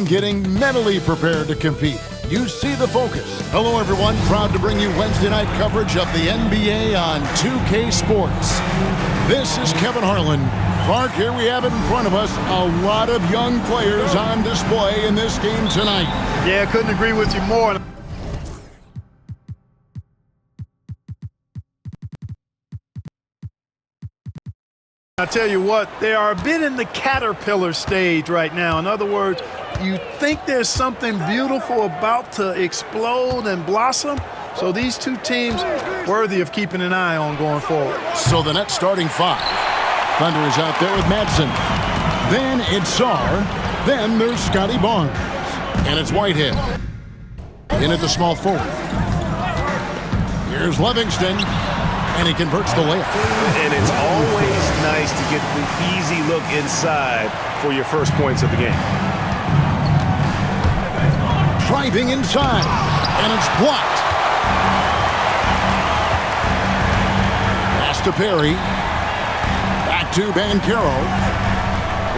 and getting mentally prepared to compete. You see the focus. Hello, everyone. Proud to bring you Wednesday night coverage of the NBA on 2K Sports. This is Kevin Harlan. Clark, here we have it in front of us. A lot of young players on display in this game tonight. Yeah, couldn't agree with you more. I tell you what, they are a bit in the caterpillar stage right now. In other words, you think there's something beautiful about to explode and blossom. So these two teams worthy of keeping an eye on going forward. So the Nets starting five. Thunder is out there with Madsen. Then it's Sarr. Then there's Scotty Barnes. And it's Whitehead. In at the small forward. Here's Livingston. And he converts the layup. And it's always nice to get the easy look inside for your first points of the game. Driving inside. And it's blocked. Pass to Perry. Back to Banchero.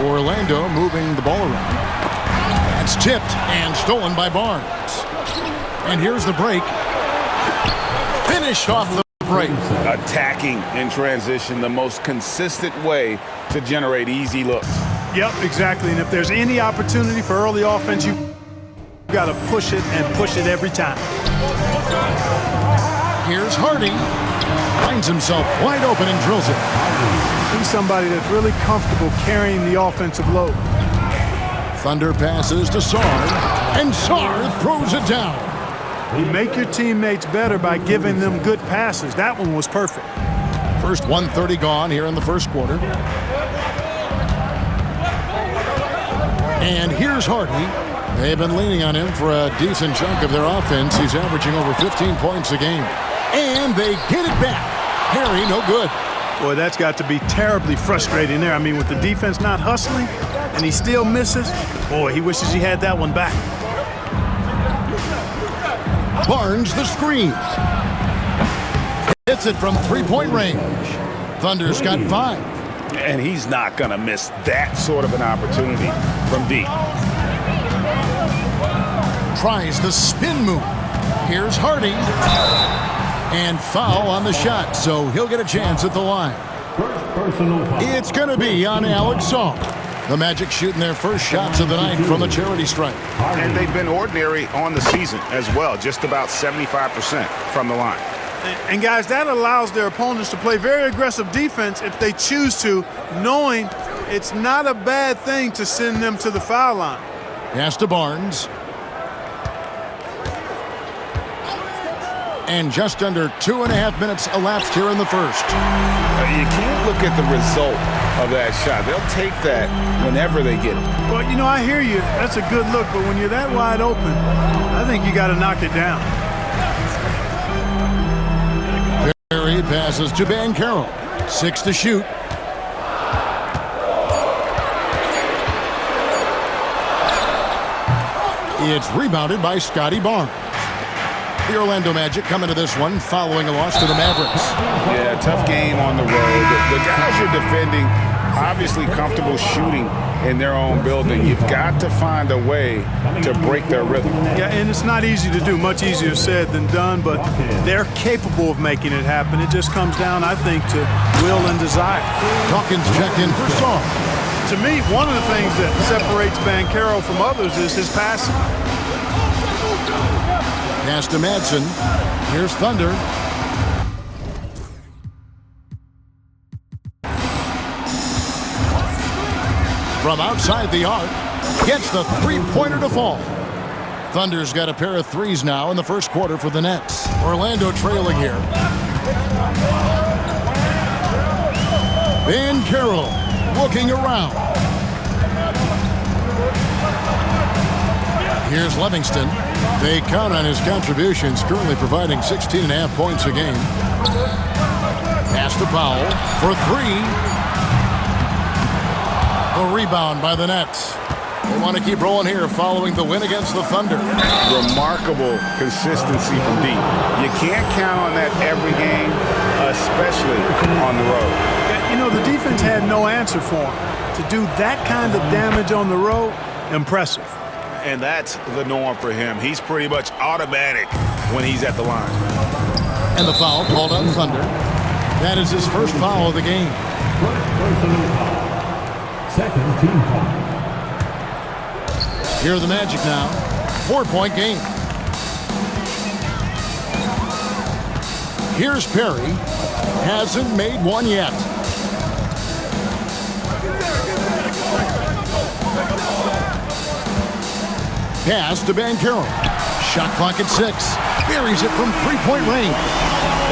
Orlando moving the ball around. That's tipped and stolen by Barnes. And here's the break. Finish off the break. Attacking in transition, the most consistent way to generate easy looks. Yep, exactly. And if there's any opportunity for early offense, you've got to push it and push it every time. Here's Hardy. Finds himself wide open and drills it. He's somebody that's really comfortable carrying the offensive load. Thunder passes to Sarr. And Sarr throws it down. You make your teammates better by giving them good passes. That one was perfect. First 1:30 gone here in the first quarter. And here's Hardy. They've been leaning on him for a decent chunk of their offense. He's averaging over 15 points a game. And they get it back. Harry, no good. Boy, that's got to be terribly frustrating there. I mean, with the defense not hustling and he still misses, boy, he wishes he had that one back. Barnes the screen. Hits it from three-point range. Thunder's got 5. And he's not going to miss that sort of an opportunity from deep. Tries the spin move. Here's Hardy. And foul on the shot, so he'll get a chance at the line. It's going to be on Alex Sarr. The Magic shooting their first shots of the night from the charity stripe. And they've been ordinary on the season as well, just about 75% from the line. And guys, that allows their opponents to play very aggressive defense if they choose to, knowing it's not a bad thing to send them to the foul line. Pass to Barnes. And just under 2.5 minutes elapsed here in the first. You can't look at the result of that shot. They'll take that whenever they get it. Well, you know, I hear you. That's a good look, but when you're that wide open, I think you got to knock it down. Perry passes to Banchero. 6 to shoot. It's rebounded by Scotty Barnes. The Orlando Magic come into this one following a loss to the Mavericks. Yeah, tough game on the road. The guys you're defending obviously comfortable shooting in their own building. You've got to find a way to break their rhythm. Yeah, and it's not easy to do. Much easier said than done, but they're capable of making it happen. It just comes down, I think, to will and desire. Dawkins checked in for Sarr. To me, one of the things that separates Banchero from others is his passing. Pass to Madsen. Here's Thunder. From outside the arc, gets the three-pointer to fall. Thunder's got a pair of threes now in the first quarter for the Nets. Orlando trailing here. Banchero looking around. Here's Livingston. They count on his contributions, currently providing 16.5 points a game. Pass to Powell for 3. A rebound by the Nets. They want to keep rolling here following the win against the Thunder. Remarkable consistency from deep. You can't count on that every game, especially on the road. You know, the defense had no answer for him. To do that kind of damage on the road, impressive. and that's the norm for him. He's pretty much automatic when he's at the line. And the foul called on Thunder. That is his first foul of the game. Second team foul. Here are the Magic now. 4-point game. Here's Perry. Hasn't made one yet. Pass to Banchero. Shot clock at 6. Buries it from three-point range.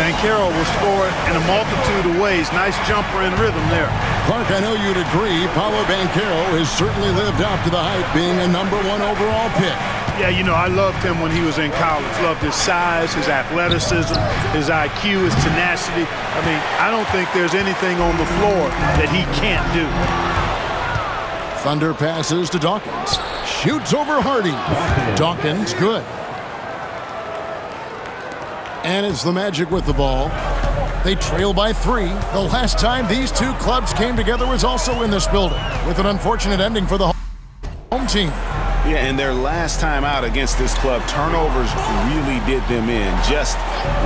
Banchero will score in a multitude of ways. Nice jumper and rhythm there. Clark, I know you'd agree, Paolo Banchero has certainly lived up to the hype, being a #1 overall pick. Yeah, you know, I loved him when he was in college. Loved his size, his athleticism, his IQ, his tenacity. I mean, I don't think there's anything on the floor that he can't do. Thunder passes to Dawkins. Shoots over Hardy. Dawkins, good. And it's the Magic with the ball. They trail by 3. The last time these two clubs came together was also in this building, with an unfortunate ending for the home team. Yeah, and their last time out against this club, turnovers really did them in. Just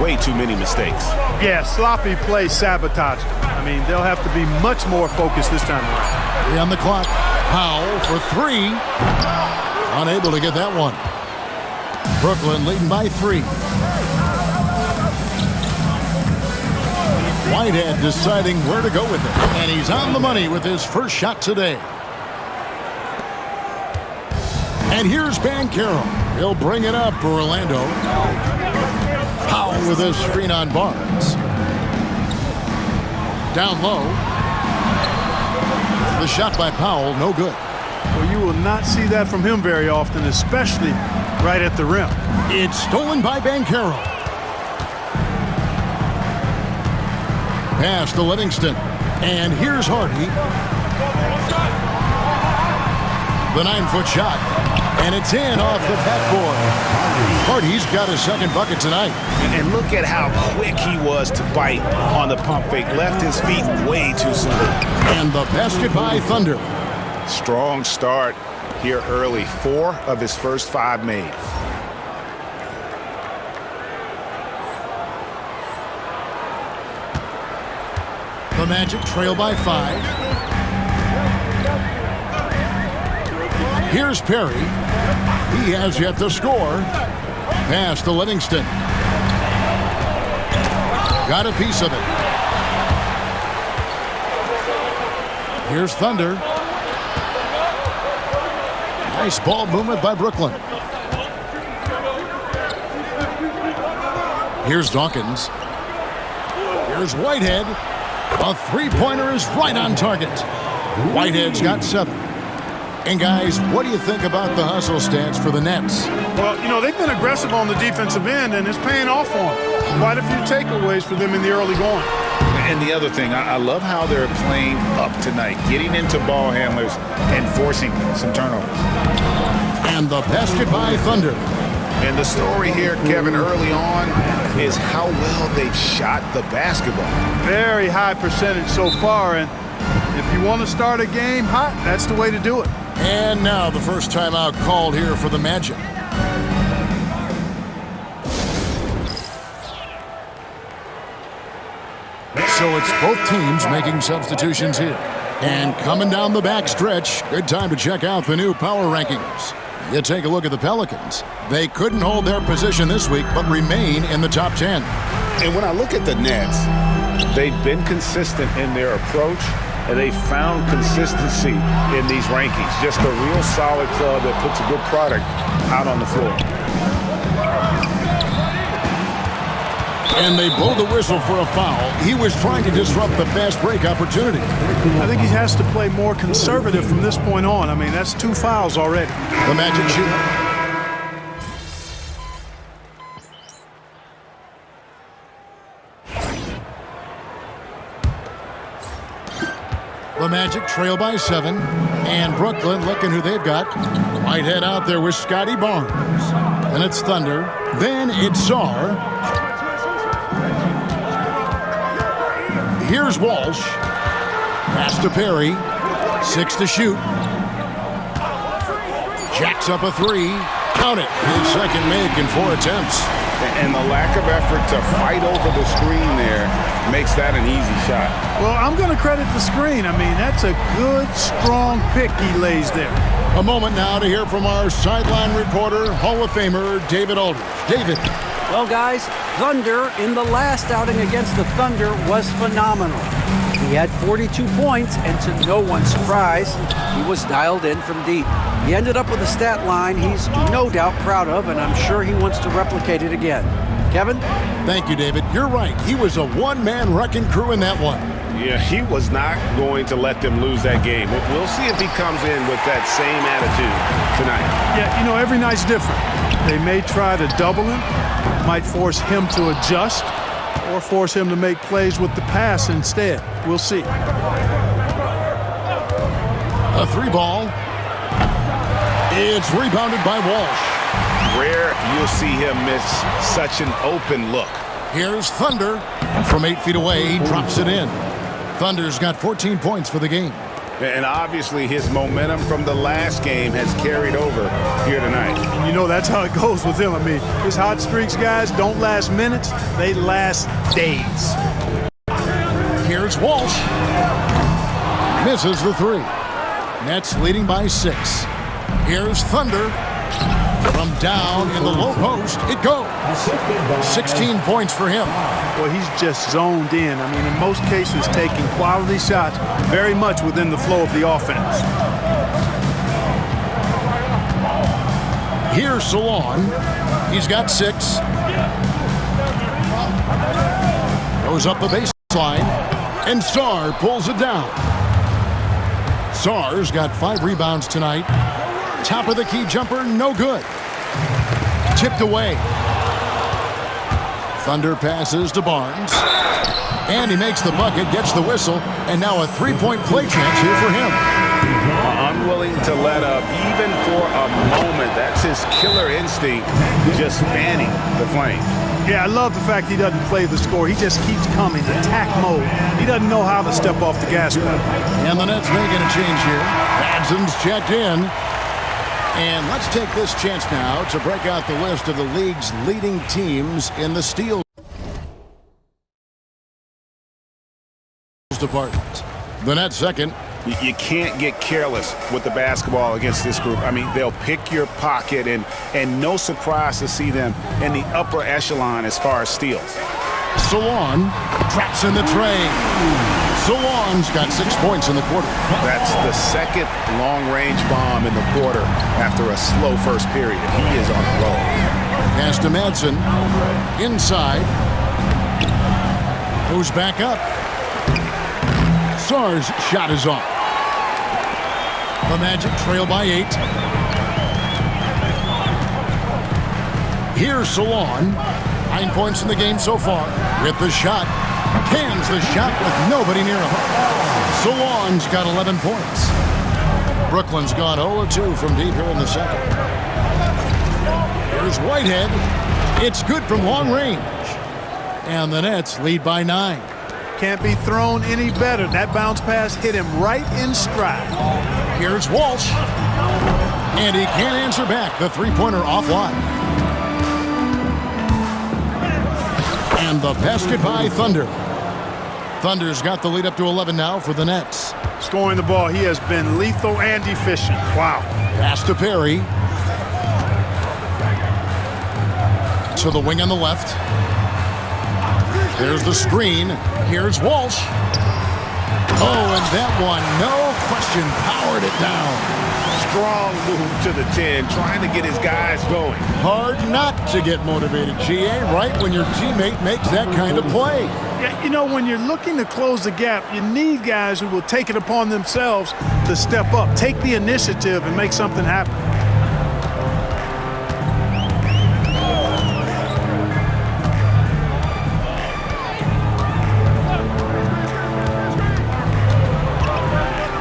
way too many mistakes. Yeah, sloppy play sabotaged them. I mean, they'll have to be much more focused this time around. 3 on the clock. Powell for 3. Unable to get that one. Brooklyn leading by 3. Whitehead deciding where to go with it. And he's on the money with his first shot today. And here's Banchero. He'll bring it up for Orlando. Powell with a screen on Barnes. Down low. The shot by Powell, no good. Well, you will not see that from him very often, especially right at the rim. It's stolen by Banchero. Pass to Livingston. And here's Hardy. The 9-foot shot. And it's in off the backboard. Hardy's got his second bucket tonight. And look at how quick he was to bite on the pump fake. Left his feet way too soon. And the basket by Thunder. Strong start here early. 4 of his first 5 made. The Magic trail by 5. Here's Perry. He has yet to score. Pass to Livingston. Got a piece of it. Here's Thunder. Nice ball movement by Brooklyn. Here's Dawkins. Here's Whitehead. A three-pointer is right on target. Whitehead's got 7. And guys, what do you think about the hustle stats for the Nets? Well, you know, they've been aggressive on the defensive end, and it's paying off for them. Quite a few takeaways for them in the early going. And the other thing, I love how they're playing up tonight, getting into ball handlers and forcing some turnovers. And the basket by Thunder. And the story here, Kevin, early on is how well they've shot the basketball. Very high percentage so far, and if you want to start a game hot, that's the way to do it. And now the first timeout called here for the Magic. So it's both teams making substitutions here. And coming down the back stretch, good time to check out the new power rankings. You take a look at the Pelicans. They couldn't hold their position this week, but remain in the top 10. And when I look at the Nets, they've been consistent in their approach, and they found consistency in these rankings. Just a real solid club that puts a good product out on the floor. And they blow the whistle for a foul. He was trying to disrupt the fast break opportunity. I think he has to play more conservative from this point on. I mean, that's 2 fouls already. The Magic shoot. The Magic trail by 7. And Brooklyn looking who they've got. Whitehead out there with Scotty Barnes. Then it's Thunder. Then it's Sarr. Here's Walsh. Pass to Perry. 6 to shoot. Jacks up a three. Count it. His second make in 4 attempts. And the lack of effort to fight over the screen there makes that an easy shot. Well, I'm going to credit the screen. I mean, that's a good, strong pick he lays there. A moment now to hear from our sideline reporter, Hall of Famer David Aldridge. David. Well, guys, Thunder in the last outing against the Thunder was phenomenal. He had 42 points, and to no one's surprise, he was dialed in from deep. He ended up with a stat line he's no doubt proud of, and I'm sure he wants to replicate it again. Kevin? Thank you, David. You're right. He was a one-man wrecking crew in that one. Yeah, he was not going to let them lose that game. We'll see if he comes in with that same attitude tonight. Yeah, you know, every night's different. They may try to double him, might force him to adjust, or force him to make plays with the pass instead. We'll see. A 3 ball. It's rebounded by Walsh. Rare you'll see him miss such an open look. Here's Thunder. From 8 feet away, he drops it in. Thunder's got 14 points for the game. And obviously his momentum from the last game has carried over here tonight. And you know that's how it goes with him. I mean, his hot streaks, guys, don't last minutes. They last days. Here's Walsh. Misses the 3. Nets leading by 6. Here's Thunder. From down in the low post, it goes. 16 points for him. Well, he's just zoned in. I mean, in most cases, taking quality shots very much within the flow of the offense. Here's Salon. He's got 6. Goes up the baseline, and Sarr pulls it down. Sarr's got 5 rebounds tonight. Top of the key jumper, no good. Tipped away. Thunder passes to Barnes. And he makes the bucket, gets the whistle, and now a 3-point play chance here for him. Unwilling to let up even for a moment. That's his killer instinct, just fanning the flame. Yeah, I love the fact he doesn't play the score. He just keeps coming, attack mode. He doesn't know how to step off the gas pedal. And the Nets making a change here. Madson's checked in. And let's take this chance now to break out the list of the league's leading teams in the steals department. The Nets second. You can't get careless with the basketball against this group. I mean, they'll pick your pocket, and no surprise to see them in the upper echelon as far as steals. Salon traps in the tray. Salon's got 6 points in the quarter. That's the second long-range bomb in the quarter after a slow first period. He is on the roll. Pass to Madsen. Inside. Goes back up. Sarr's shot is off. The Magic trail by 8. Here's Salon. 9 points in the game so far. With the shot. Cans the shot with nobody near him. Salon's got 11 points. Brooklyn's gone 0-2 from deep here in the second. Here's Whitehead. It's good from long range. And the Nets lead by 9. Can't be thrown any better. That bounce pass hit him right in stride. Here's Walsh. And he can't answer back. The three-pointer offline. And the basket by Thunder. Thunder's got the lead up to 11 now for the Nets. Scoring the ball, he has been lethal and efficient. Wow. Pass to Perry. To the wing on the left. There's the screen. Here's Walsh. Oh, and that one, no question, powered it down. Strong move to the 10, trying to get his guys going. Hard not to get motivated, GA, right when your teammate makes that kind of play. Yeah, you know, when you're looking to close the gap, you need guys who will take it upon themselves to step up, take the initiative, and make something happen.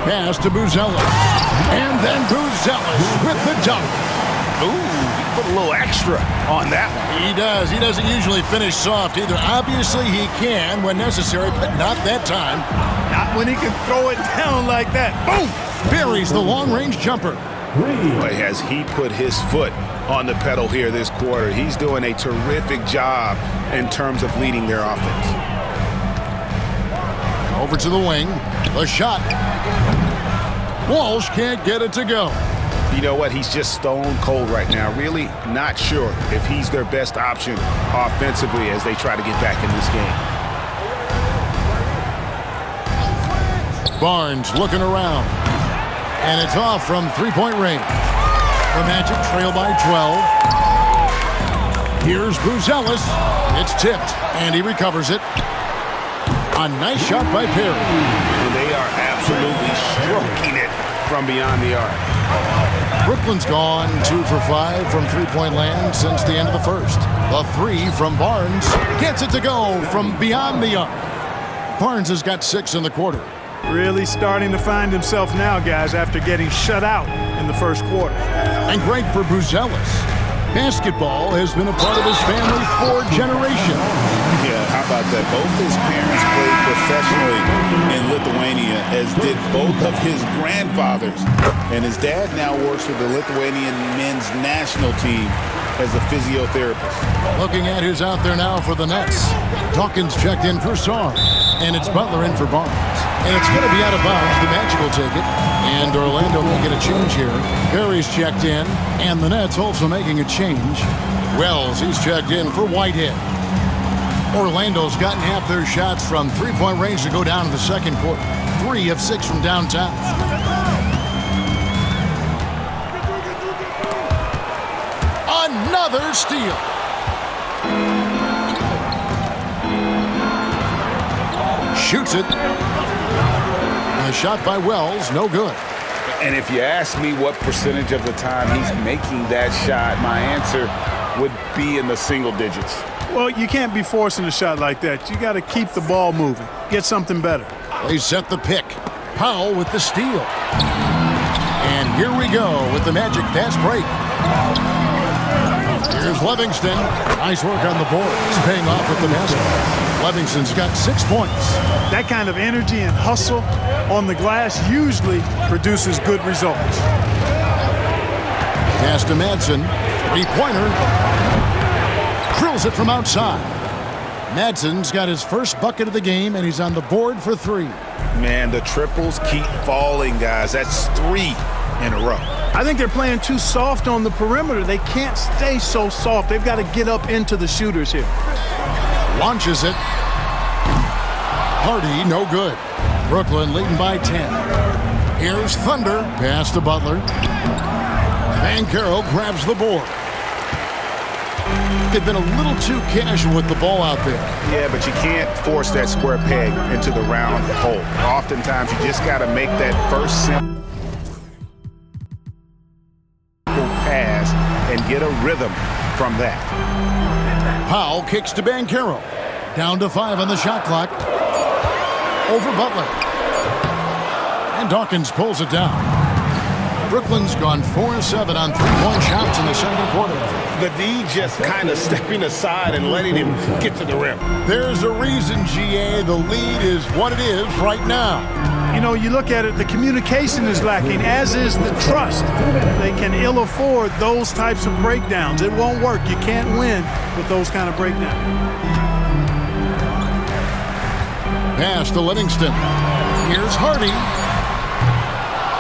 Pass to Buzelis. And then Buzelis with the dunk. Ooh, he put a little extra on that one. He does. He doesn't usually finish soft either. Obviously, he can when necessary, but not that time. Not when he can throw it down like that. Boom! Buries the long-range jumper. Boy, has he put his foot on the pedal here this quarter. He's doing a terrific job in terms of leading their offense. Over to the wing. The shot. Walsh can't get it to go. You know what? He's just stone cold right now. Really not sure if he's their best option offensively as they try to get back in this game. Barnes looking around. And it's off from three-point range. The Magic trail by 12. Here's Buzelis. It's tipped, and he recovers it. A nice shot by Perry. And they are absolutely stroking it from beyond the arc. Brooklyn's gone 2 for 5 from three-point land since the end of the first. The three from Barnes gets it to go from beyond the arc. Barnes has got 6 in the quarter. Really starting to find himself now, guys, after getting shut out in the first quarter. And great for Buzelis. Basketball has been a part of his family for generations. Yeah, how about that? Both his parents played professionally in Lithuania, as did both of his grandfathers. And his dad now works with the Lithuanian men's national team as a physiotherapist. Looking at who's out there now for the Nets. Dawkins checked in for Song, and it's Butler in for Barnes. And it's going to be out of bounds. The Magic will take it, and Orlando will get a change here. Perry's checked in, and the Nets also making a change. Wells, he's checked in for Whitehead. Orlando's gotten half their shots from three-point range to go down in the second quarter. 3 of 6 from downtown. Another steal. Shoots it. A shot by Wells, no good. And if you ask me what percentage of the time he's making that shot, my answer would be in the single digits. Well, you can't be forcing a shot like that. You got to keep the ball moving. Get something better. They set the pick. Powell with the steal. And here we go with the Magic fast break. Here's Livingston. Nice work on the board. It's paying off with the basket. Livingston's got 6 points. That kind of energy and hustle on the glass usually produces good results. Pass to Madsen. Three-pointer. Drills it from outside. Madsen's got his first bucket of the game, and he's on the board for 3. Man, the triples keep falling, guys. That's 3 in a row. I think they're playing too soft on the perimeter. They can't stay so soft. They've got to get up into the shooters here. Launches it. Hardy, no good. Brooklyn leading by 10. Here's Thunder. Pass to Butler. Banchero grabs the board. They've been a little too casual with the ball out there. Yeah, but you can't force that square peg into the round hole. Oftentimes, you just got to make that first simple pass and get a rhythm from that. Powell kicks to Banchero. Down to 5 on the shot clock. Over Butler. And Dawkins pulls it down. Brooklyn's gone 4 of 7 on three-point shots in the second quarter. The D just kind of stepping aside and letting him get to the rim. There's a reason, GA, the lead is what it is right now. You know, you look at it, the communication is lacking, as is the trust. They can ill afford those types of breakdowns. It won't work. You can't win with those kind of breakdowns. Pass to Livingston. Here's Hardy.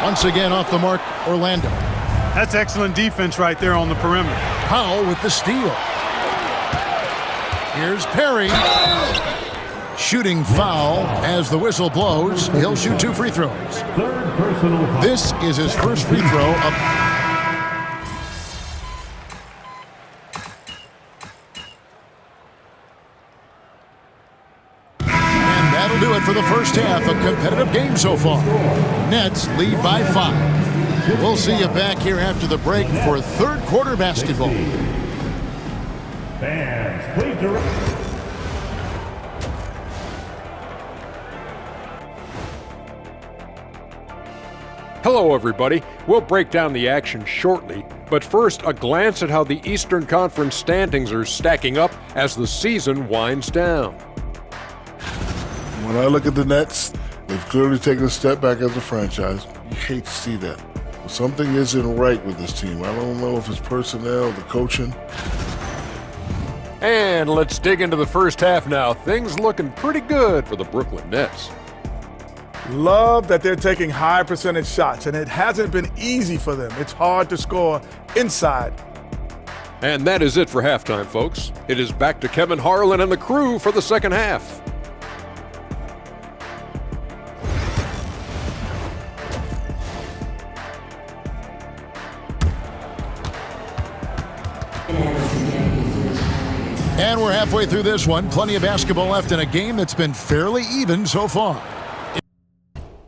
Once again off the mark, Orlando. That's excellent defense right there on the perimeter. Powell with the steal. Here's Perry. Shooting foul as the whistle blows. He'll shoot 2 free throws. Third personal foul. This is his first free throw of... And that'll do it for the first half. A competitive game so far. Nets lead by 5. We'll see you back here after the break for third quarter basketball. Fans, please direct. Hello, everybody. We'll break down the action shortly, but first, a glance at how the Eastern Conference standings are stacking up as the season winds down. When I look at the Nets, they've clearly taken a step back as a franchise. You hate to see that. Something isn't right with this team. I don't know if it's personnel, the coaching. And let's dig into the first half now. Things looking pretty good for the Brooklyn Nets. Love that they're taking high percentage shots, and it hasn't been easy for them. It's hard to score inside. And that is it for halftime, folks. It is back to Kevin Harlan and the crew for the second half. And we're halfway through this one. Plenty of basketball left in a game that's been fairly even so far.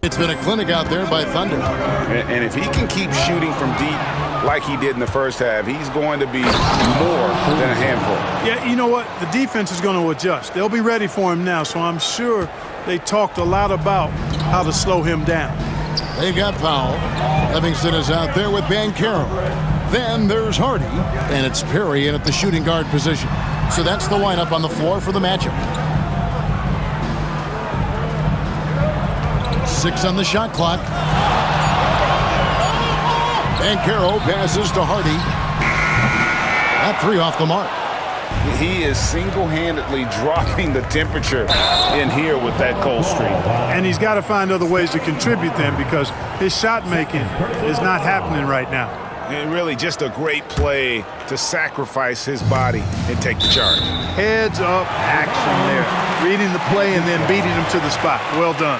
It's been a clinic out there by Thunder. And if he can keep shooting from deep like he did in the first half, he's going to be more than a handful. Yeah, you know what? The defense is going to adjust. They'll be ready for him now, so I'm sure they talked a lot about how to slow him down. They've got Powell. Livingston is out there with Banchero. Then there's Hardy, and it's Perry in at the shooting guard position. So that's the lineup on the floor for the matchup. 6 on the shot clock. Banchero passes to Hardy. That 3 off the mark. He is single-handedly dropping the temperature in here with that cold streak. And he's got to find other ways to contribute then because his shot making is not happening right now. And really just a great play to sacrifice his body and take the charge. Heads up action there. Reading the play and then beating him to the spot. Well done.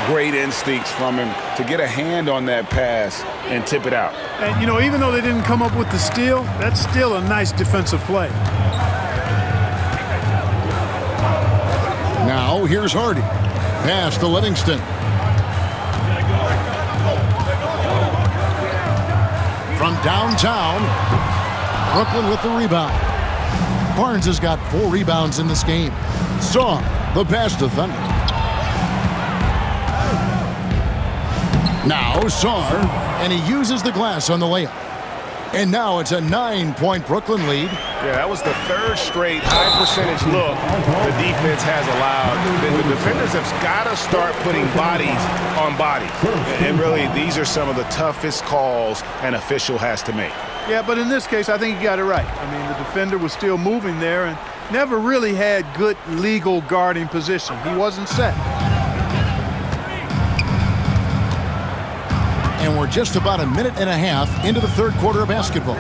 Great instincts from him to get a hand on that pass and tip it out. And, you know, even though they didn't come up with the steal, that's still a nice defensive play. Now here's Hardy. Pass to Livingston. From downtown, Brooklyn with the rebound. Barnes has got 4 rebounds in this game. Saw the pass to Thunder. Now Saar, and he uses the glass on the layup. And now it's a 9-point Brooklyn lead. Yeah, that was the 3rd straight high percentage look the defense has allowed. The defenders have got to start putting bodies on bodies. And really, these are some of the toughest calls an official has to make. Yeah, but in this case, I think he got it right. I mean, the defender was still moving there and never really had good legal guarding position. He wasn't set. And we're just about a minute and a half into the 3rd quarter of basketball.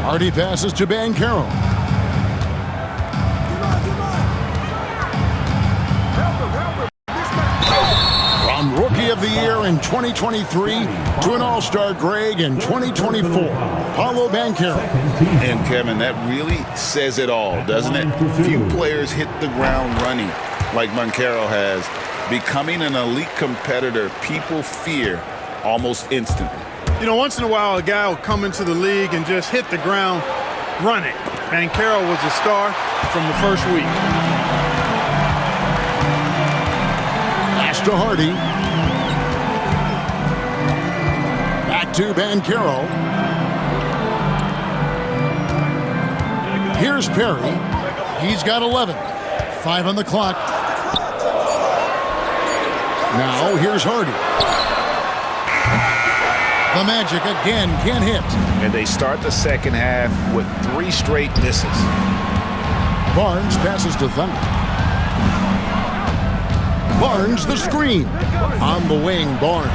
Hardy passes to Banchero. From Rookie of the Year in 2023 to an All-Star Greg in 2024, Paolo Banchero. And Kevin, that really says it all, doesn't it? Few players hit the ground running like Banchero has. Becoming an elite competitor, people fear almost instantly. You know, once in a while, a guy will come into the league and just hit the ground running. Banchero was a star from the first week. Pass to Hardy. Back to Banchero. Here's Perry. He's got 11. 5 on the clock. Now here's Hardy. The Magic again can't hit. And they start the second half with 3 straight misses. Barnes passes to Thunder. Barnes the screen. On the wing, Barnes.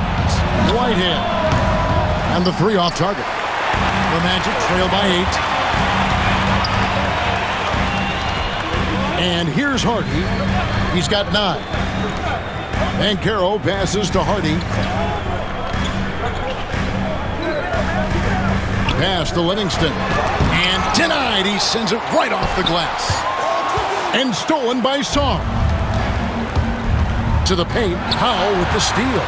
Whitehead. And the 3 off target. The Magic trail by 8. And here's Hardy. He's got 9. Banchero passes to Hardy. Pass to Livingston. And denied. He sends it right off the glass. And stolen by Saar. To the paint. Powell with the steal.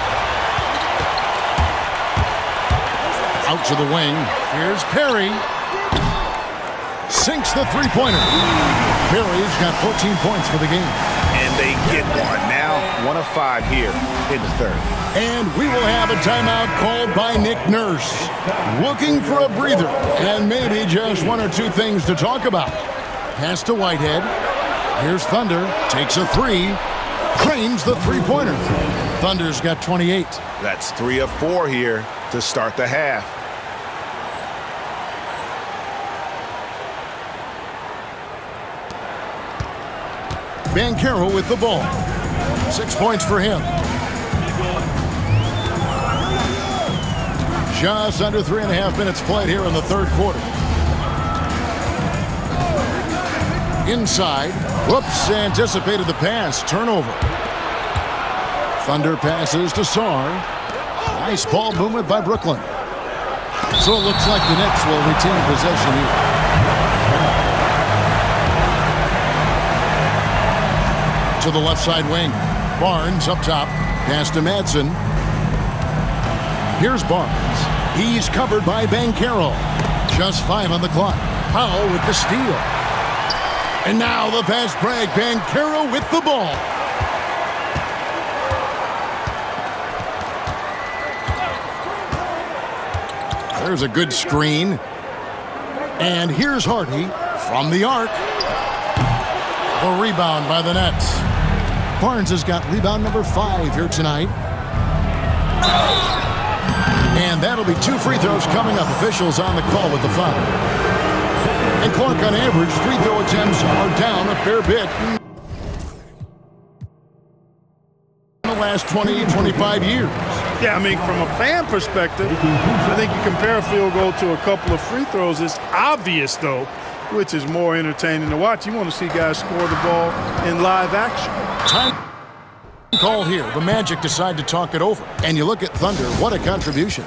Out to the wing. Here's Perry. Sinks the 3-pointer. Perry's got 14 points for the game. And they get one. Now 1 of 5 here in the 3rd. And we will have a timeout called by Nick Nurse. Looking for a breather and maybe just 1 or 2 things to talk about. Pass to Whitehead. Here's Thunder. Takes a 3. Cranes the three-pointer. Thunder's got 28. That's 3 of 4 here to start the half. Banchero with the ball. 6 points for him. Just under 3.5 minutes played here in the third quarter. Inside. Whoops, anticipated the pass. Turnover. Thunder passes to Sarr. Nice ball movement by Brooklyn. So it looks like the Knicks will retain possession here. To the left side wing. Barnes up top. Pass to Madsen. Here's Barnes. He's covered by Banchero. Just 5 on the clock. Powell with the steal. And now the fast break. Banchero with the ball. There's a good screen. And here's Hardy from the arc. A rebound by the Nets. Barnes has got rebound number 5 here tonight. And that'll be 2 free throws coming up. Officials on the call with the foul. And Clark, on average, free throw attempts are down a fair bit in the last 20, 25 years. Yeah, I mean, from a fan perspective, I think you compare a field goal to a couple of free throws. It's obvious, though, which is more entertaining to watch. You want to see guys score the ball in live action. Time call here. The Magic decide to talk it over. And you look at Thunder, what a contribution.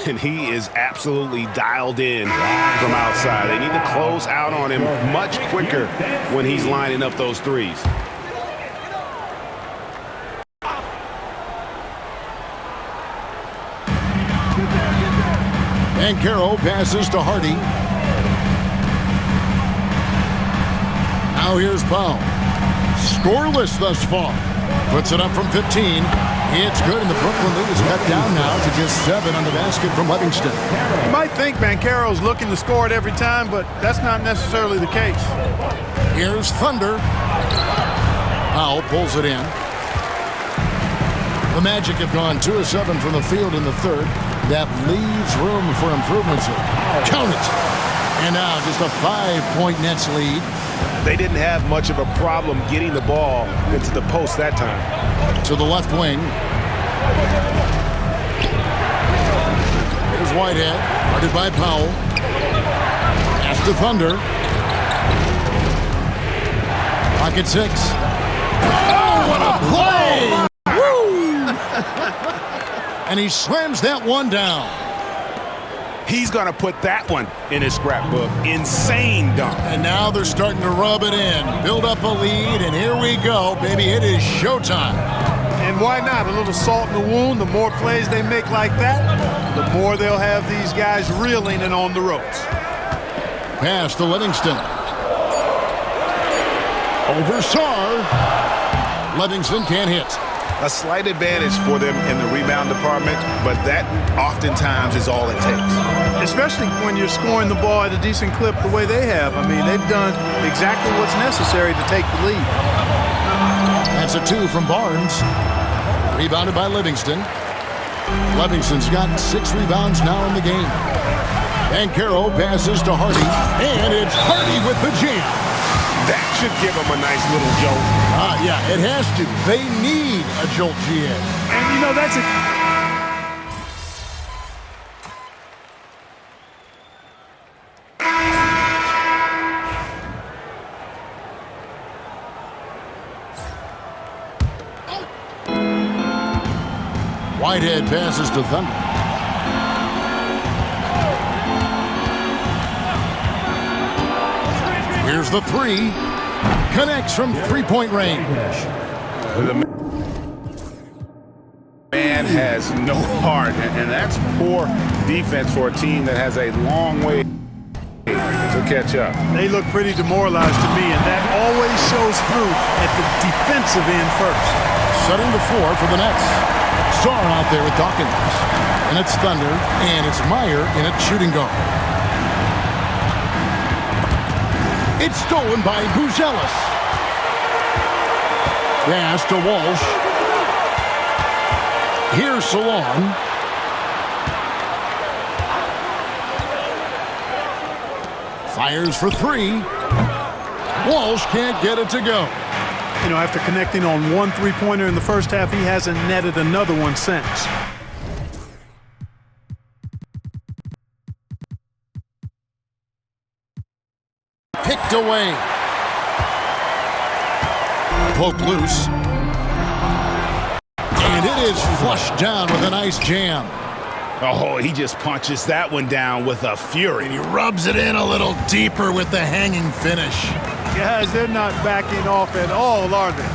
And he is absolutely dialed in from outside. They need to close out on him much quicker when he's lining up those threes. Banchero passes to Hardy. Now here's Powell. Scoreless thus far. Puts it up from 15. It's good, and the Brooklyn lead is cut down now to just 7 on the basket from Livingston. You might think Banchero's looking to score it every time, but that's not necessarily the case. Here's Thunder. Powell pulls it in. The Magic have gone 2 of 7 from the field in the third. That leaves room for improvements. Count it. And now just a 5-point Nets lead. They didn't have much of a problem getting the ball into the post that time. To the left wing. Here's Whitehead. Guarded by Powell. Pass to Thunder. Pocket 6. Oh, what a play! And he slams that one down. He's going to put that one in his scrapbook. Insane dunk. And now they're starting to rub it in. Build up a lead, and here we go, baby. It is showtime. And why not? A little salt in the wound. The more plays they make like that, the more they'll have these guys reeling and on the ropes. Pass to Livingston. Over Sarr. Livingston can't hit. A slight advantage for them in the rebound department, but that oftentimes is all it takes. Especially when you're scoring the ball at a decent clip the way they have. I mean, they've done exactly what's necessary to take the lead. That's a 2 from Barnes. Rebounded by Livingston. Livingston's got 6 rebounds now in the game. Banchero passes to Hardy, and it's Hardy with the jam. That should give them a nice little jolt. Yeah, it has to. They need a jolt, GA. And, you know, that's a... Whitehead passes to Thunder. Here's the 3. Connects from 3-point range. The man has no heart, and that's poor defense for a team that has a long way to catch up. They look pretty demoralized to me, and that always shows through at the defensive end first. Setting the floor for the Nets. Sarr out there with Dawkins. And it's Thunder, and it's Meyer in at shooting guard. It's stolen by Buzelis. Pass to Walsh. Here's Salon. Fires for three. Walsh can't get it to go. You know, after connecting on one three-pointer in the first half, he hasn't netted another one since. Picked away. Poked loose. And it is flushed down with a nice jam. Oh, he just punches that one down with a fury. And he rubs it in a little deeper with the hanging finish. Guys, they're not backing off at all, are they?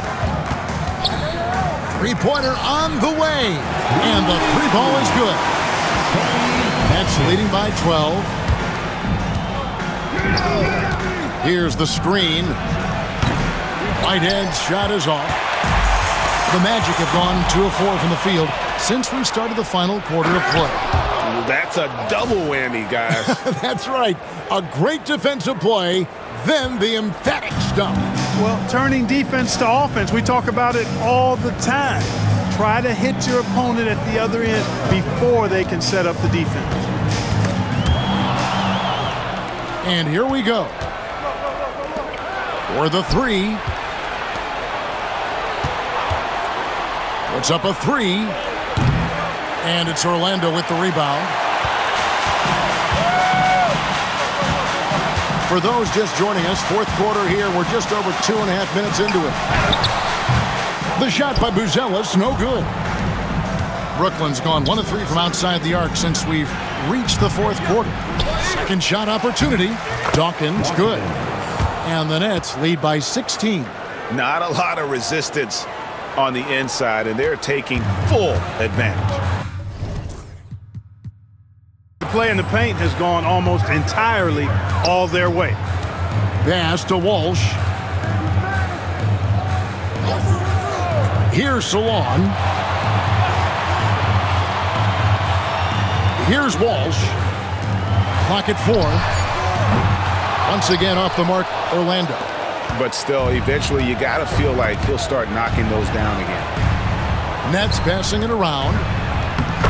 Three-pointer on the way. And the three ball is good. Nets leading by 12. Here's the screen. Whitehead's shot is off. The Magic have gone 2 of 4 from the field since we started the final quarter of play. That's a double whammy, guys. That's right. A great defensive play, then the emphatic stuff. Well, turning defense to offense, we talk about it all the time. Try to hit your opponent at the other end before they can set up the defense. And here we go. For the three. Puts up a three. And it's Orlando with the rebound. For those just joining us, fourth quarter here. We're just over 2.5 minutes into it. The shot by Buzelis, no good. Brooklyn's gone 1 of 3 from outside the arc since we've reached the fourth quarter. Second shot opportunity. Dawkins, good. And the Nets lead by 16. Not a lot of resistance on the inside, and they're taking full advantage. The play in the paint has gone almost entirely all their way. Pass to Walsh. Here's Salon. Here's Walsh. Clock at 4. Once again off the mark, Orlando. But still, eventually you got to feel like he'll start knocking those down again. Nets passing it around.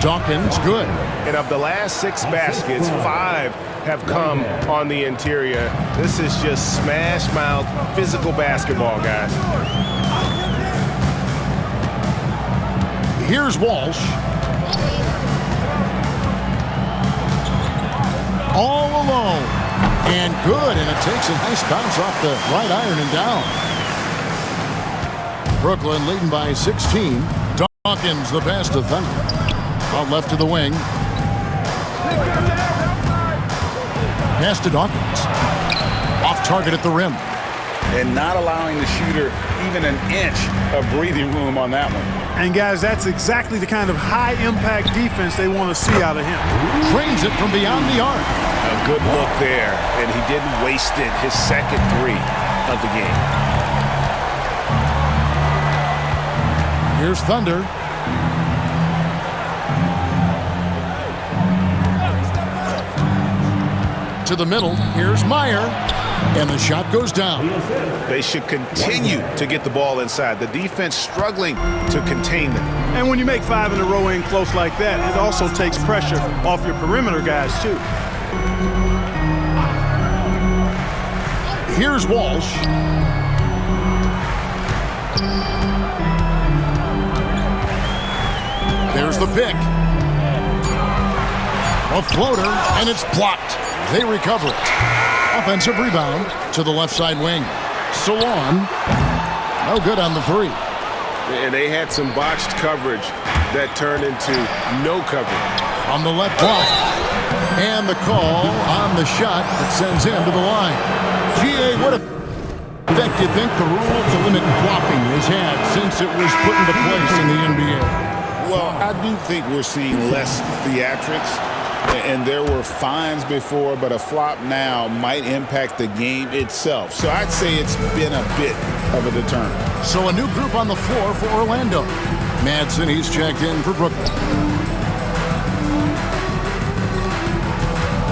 Dawkins, good. And of the last 6 baskets, 5 have come on the interior. This is just smash mouth physical basketball, guys. Here's Walsh. All alone. And good, and it takes a nice bounce off the right iron and down. Brooklyn leading by 16. Dawkins the pass to Thunder. Out left to the wing. Pass to Dawkins. Off target at the rim. And not allowing the shooter even an inch of breathing room on that one. And guys, that's exactly the kind of high-impact defense they want to see out of him. Drains it from beyond the arc. A good look there, and he didn't waste it. His second 3 of the game. Here's Thunder. To the middle. Here's Meyer. And the shot goes down. They should continue to get the ball inside. The defense struggling to contain them. And when you make 5 in a row in close like that, it also takes pressure off your perimeter guys, too. Here's Walsh. There's the pick. A floater, and it's blocked. They recover it. Offensive rebound to the left side wing. Salon, no good on the 3. And they had some botched coverage that turned into no coverage. On the left block. And the call on the shot that sends him to the line. G.A., what effect do you think the rule to limit flopping has had since it was put into place in the NBA? Well, I do think we're seeing less theatrics. And there were fines before, but a flop now might impact the game itself. So I'd say it's been a bit of a deterrent. So a new group on the floor for Orlando. Madsen, he's checked in for Brooklyn.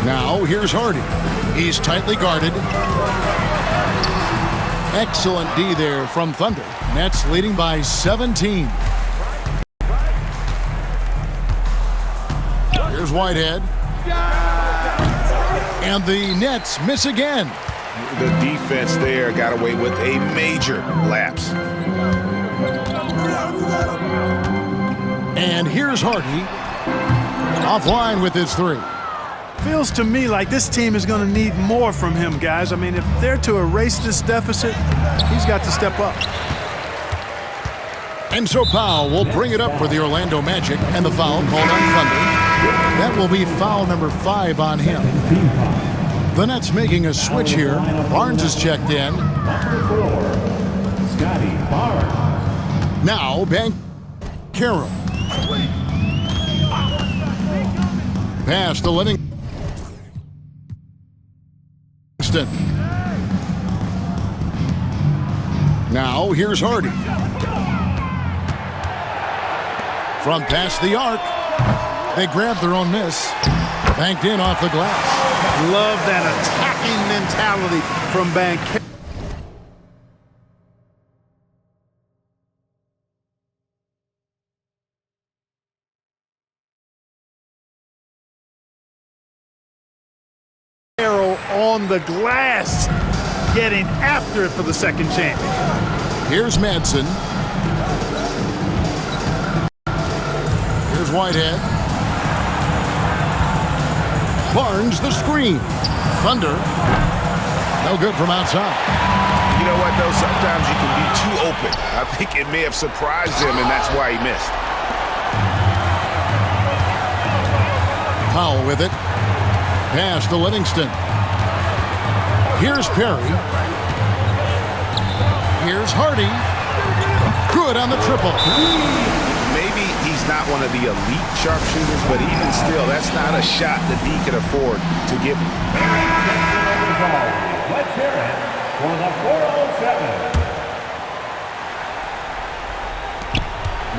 Now, here's Hardy. He's tightly guarded. Excellent D there from Thunder. Nets leading by 17. Here's Whitehead. And the Nets miss again. The defense there got away with a major lapse. And here's Hardy. Offline with his three. Feels to me like this team is going to need more from him, guys. I mean, if they're to erase this deficit, he's got to step up. And so Powell will bring it up for the Orlando Magic, and the foul called on Thunder. That will be foul number 5 on him. The Nets making a switch here. Barnes is checked in. Scotty Barnes. Now Banchero. Pass to Livingston. Now here's Hardy. Front past the arc. They grab their own miss. Banked in off the glass. Love that attacking mentality from Banchero. On the glass, getting after it for the second chance. Here's Madsen. Here's Whitehead. Barnes the screen. Thunder. No good from outside. You know what, though? Sometimes you can be too open. I think it may have surprised him, and that's why he missed. Powell with it. Pass to Livingston. Here's Perry. Here's Hardy. Good on the triple. Maybe he's not one of the elite sharpshooters, but even still, that's not a shot that he can afford to give him. Let's hear it for the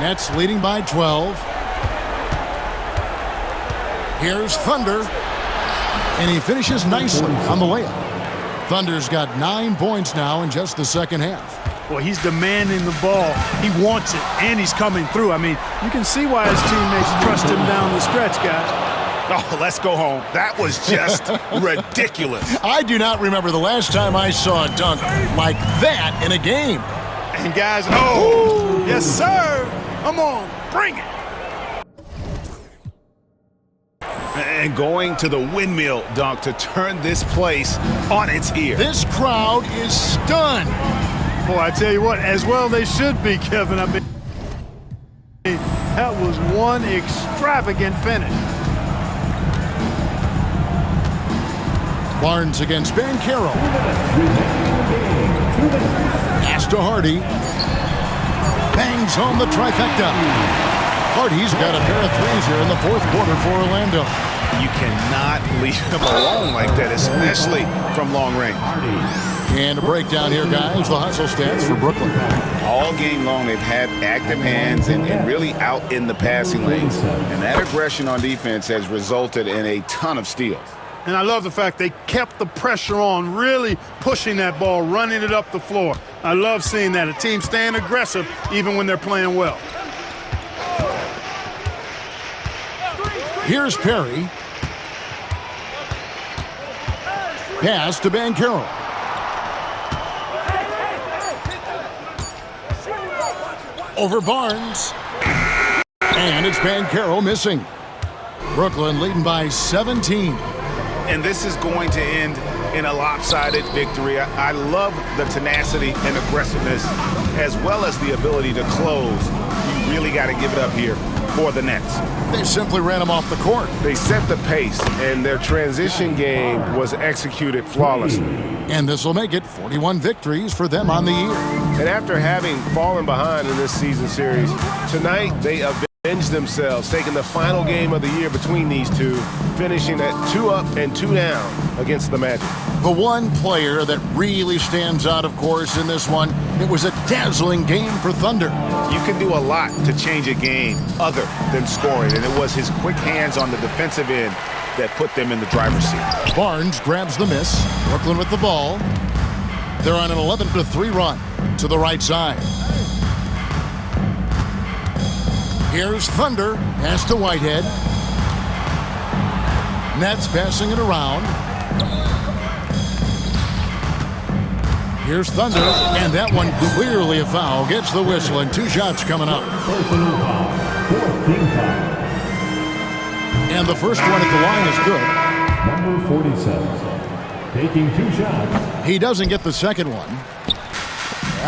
407. Nets leading by 12. Here's Thunder. And he finishes nicely on the layup. Thunder's got 9 points now in just the second half. Well, he's demanding the ball. He wants it, and he's coming through. I mean, you can see why his teammates trust him down the stretch, guys. Oh, let's go home. That was just ridiculous. I do not remember the last time I saw a dunk like that in a game. And guys, oh, yes, sir. Come on, bring it. And going to the windmill dunk to turn this place on its ear. This crowd is stunned. Boy, I tell you what, as well they should be, Kevin. I mean, that was one extravagant finish. Barnes against Banchero. Pass to Hardy. Bangs home the trifecta. Hardy's got a pair of threes here in the fourth quarter for Orlando. You cannot leave him alone like that, especially from long range. And a breakdown here, guys. The hustle stats for Brooklyn. All game long, they've had active hands and really out in the passing lanes. And that aggression on defense has resulted in a ton of steals. And I love the fact they kept the pressure on, really pushing that ball, running it up the floor. I love seeing that. A team staying aggressive even when they're playing well. Here's Perry. Pass to Banchero. Over Barnes. And it's Banchero missing. Brooklyn leading by 17. And this is going to end in a lopsided victory. I love the tenacity and aggressiveness as well as the ability to close. You really got to give it up here for the Nets. They simply ran him off the court. They set the pace, and their transition game was executed flawlessly. And this will make it 41 victories for them on the year. And after having fallen behind in this season series, tonight they avenged themselves, taking the final game of the year between these two, finishing at 2 up and 2 down against the Magic. The one player that really stands out, of course, in this one, it was a dazzling game for Thunder. You can do a lot to change a game other than scoring, and it was his quick hands on the defensive end that put them in the driver's seat. Barnes grabs the miss. Brooklyn with the ball. They're on an 11-3 run to the right side. Here's Thunder. Pass to Whitehead. Nets passing it around. Here's Thunder, and that one clearly a foul. Gets the whistle, and 2 shots coming up. Personal foul. 14 foul. And the first one at the line is good. Number 47. Taking 2 shots. He doesn't get the second one.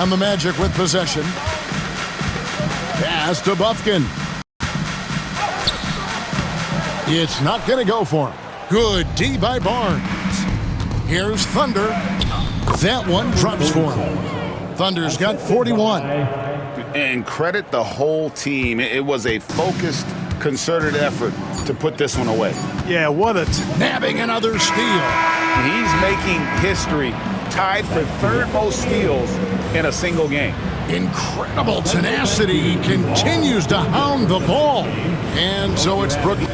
And the Magic with possession. Pass to Bufkin. It's not going to go for him. Good D by Barnes. Here's Thunder. That one drops for him. Thunder's got 41. And credit the whole team. It was a focused, concerted effort to put this one away. Yeah, what a Nabbing another steal. He's making history, tied for third most steals in a single game. Incredible tenacity. He continues to hound the ball. And so it's Brooklyn.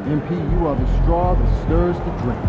MP, you are the straw that stirs the drink.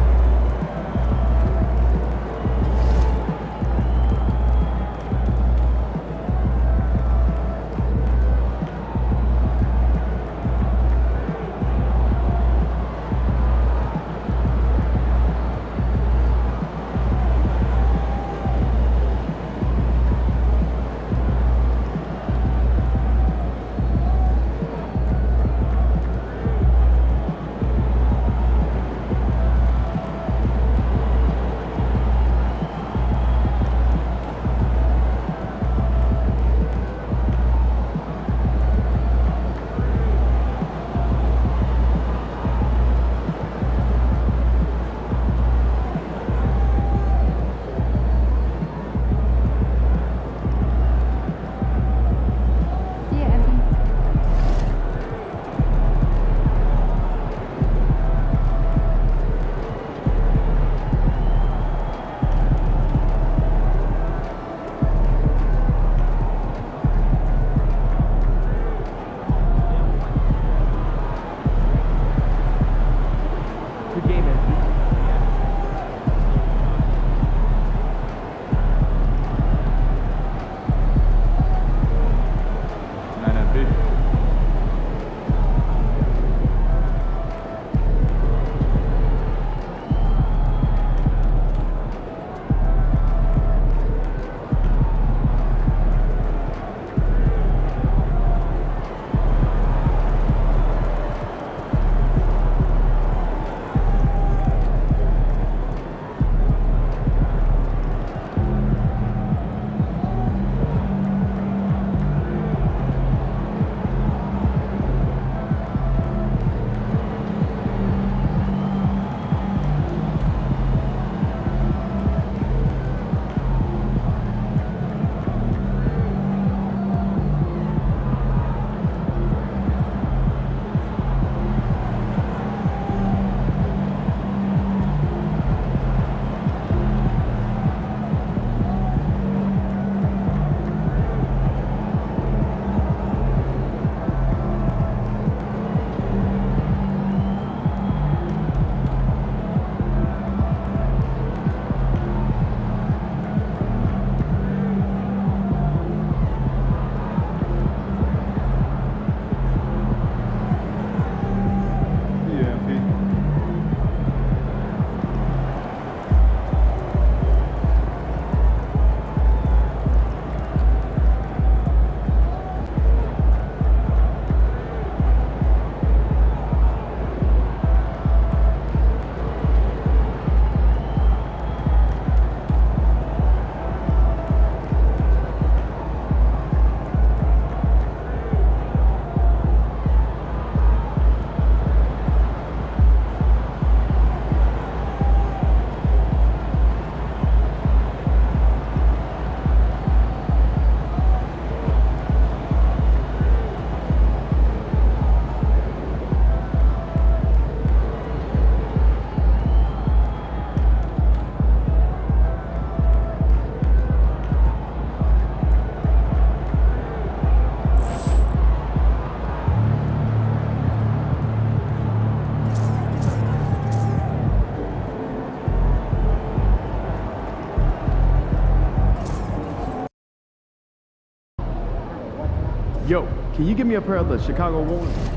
Yo, can you give me a pair of the Chicago Wolves?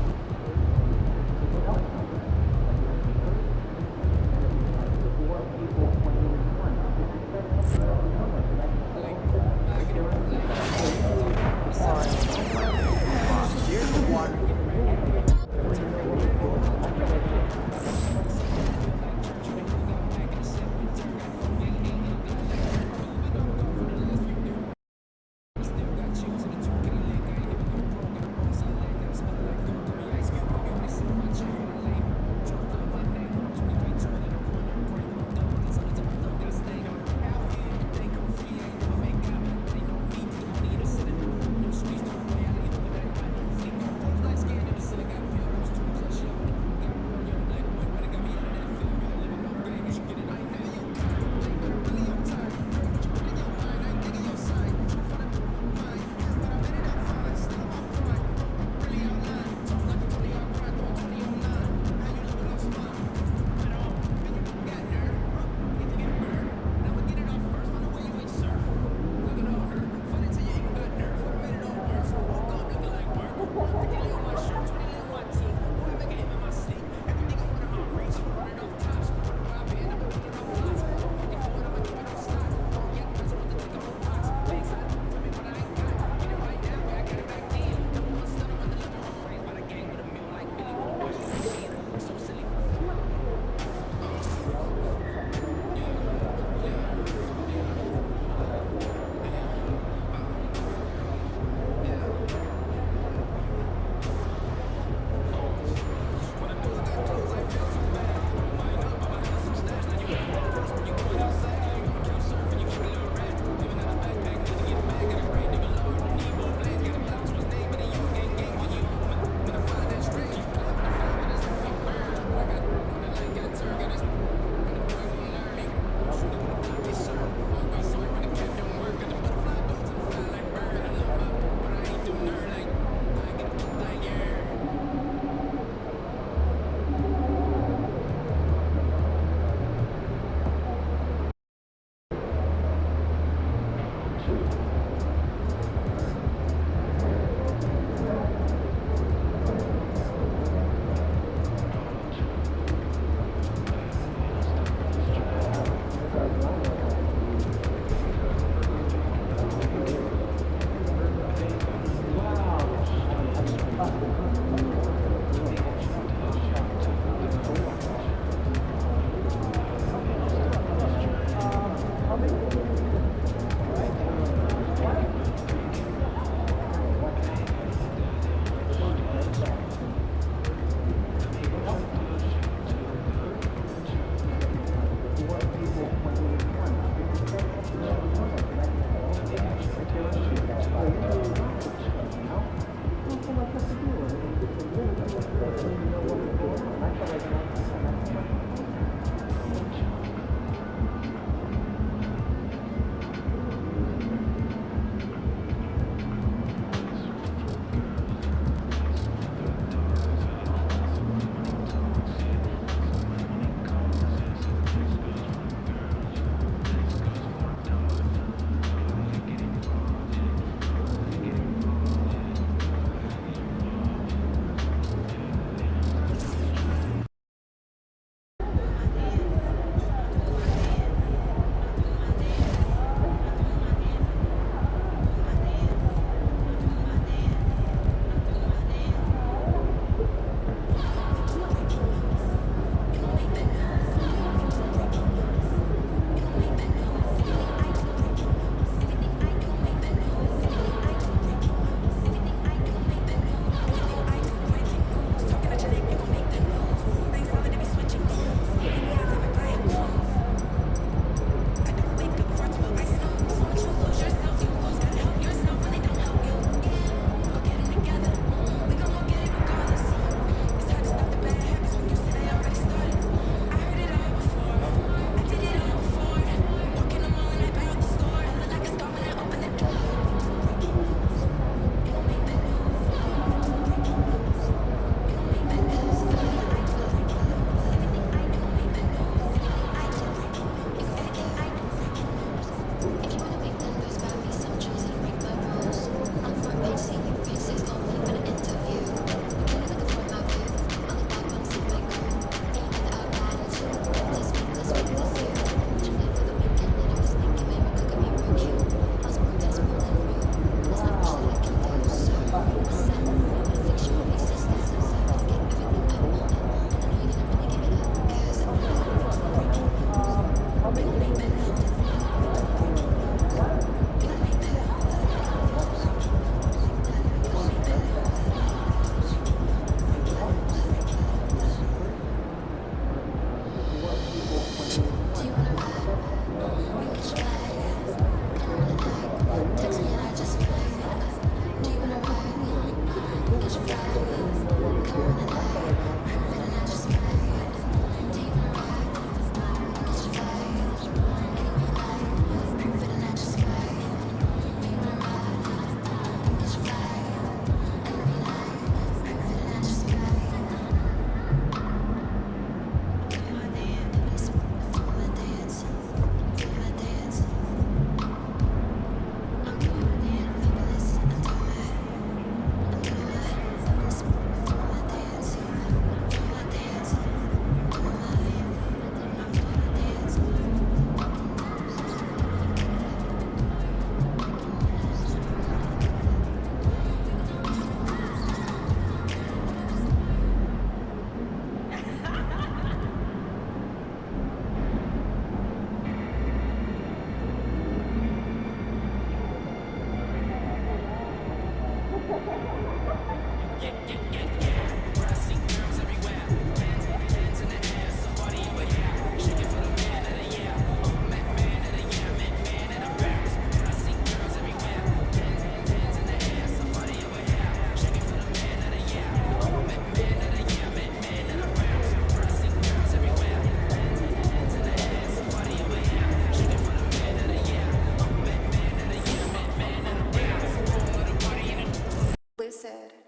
Blizzard.